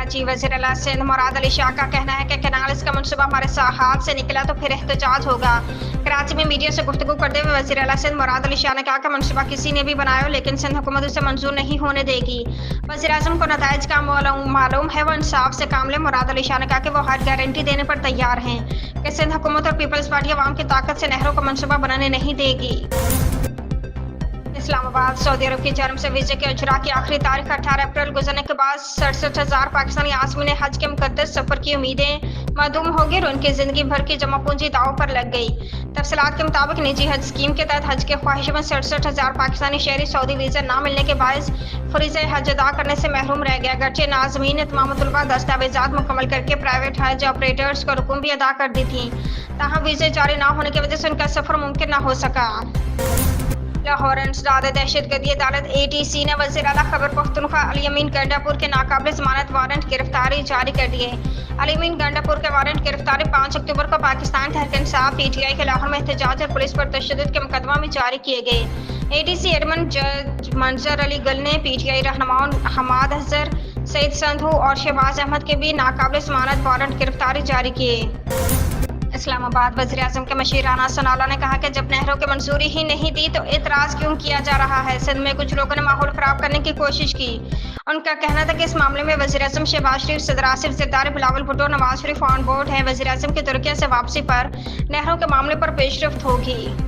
कराची वज़ीर आला सिंध मुराद अली शाह का कहना है कि कैनाल्स का मनसूबा हमारे हाथ से निकला तो फिर एहतजाज होगा। कराची में मीडिया से गुफ्तगू करते हुए वज़ीर आला सिंध मुराद अली शाह ने कहा कि मनसूबा किसी ने भी बनाया हो लेकिन सिंध हुकूमत उसे मंजूर नहीं होने देगी। वज़ीर आज़म को नताइज का मालूम है, वो इंसाफ से काम ले। मुराद अली शाह ने कहा कि वो हर गारंटी देने पर तैयार हैं कि सिंध हुकूमत और पीपल्स पार्टी अवाम की ताकत से नहरों का मनसूबा बनाने नहीं देगी। इस्लामाबाद सऊदी अरब की जानब से वीज़े के इजरा की आखिरी तारीख 18 अप्रैल गुजरने के बाद 67,000 पाकिस्तानी आज़मीन हज के मुक़द्दस सफ़र की उम्मीदें मदूम हो गई और उनकी ज़िंदगी भर की जमा पूंजी दाव पर लग गई। तफसीलात के मुताबिक निजी हज स्कीम के तहत हज के ख्वाहिशमंद 67,000 पाकिस्तानी शहरी सऊदी वीज़ा ना मिलने के बायस फरीज़े हज अदा करने से महरूम रह गया। अगरचे नाज़मीन ने तमाम तलबा दस्तावेज़ात मुकम्मल करके प्राइवेट हज ऑपरेटर्स को रकूम भी अदा कर दी थी, ताहम वीज़े जारी ना होने की वजह से उनका सफ़र मुमकिन न हो सका। लाहौर इंसदाद दहशतगर्दी अदालत ATC ने वज़ीर आला खैबर पख्तूनख्वा अली अमीन गंडापुर के नाकाबिल ज़मानत वारंट गिरफ्तारी जारी कर दिए। अली अमीन गंडापुर के वारंट गिरफ्तारी 5 अक्टूबर को पाकिस्तान तहरीक इंसाफ PTI के लाहौर में एहतजाज और पुलिस पर तशद्दुद के मुकदमा में जारी किए गए। ATC एडमन जज मंजर अली गल ने PTI रहनुमाओं हमाद अजहर, सईद संधू और शहबाज अहमद के भी नाकाबिल ज़मानत वारंट गिरफ्तारी जारी किए। इस्लामाबाद वज़ीर आज़म के मशीर राना सनाउल्लाह ने कहा कि जब नहरों की मंजूरी ही नहीं दी तो एतराज़ क्यों किया जा रहा है। सिंध में कुछ लोगों ने माहौल ख़राब करने की कोशिश की। उनका कहना था कि इस मामले में वज़ीर आज़म शहबाज शरीफ, सदर आसिफ ज़रदारी, बिलावल भुट्टो, नवाज शरीफ ऑन बोर्ड हैं। वज़ीर आज़म की तुर्की से वापसी पर नहरों के मामले पर पेशरफ्त होगी।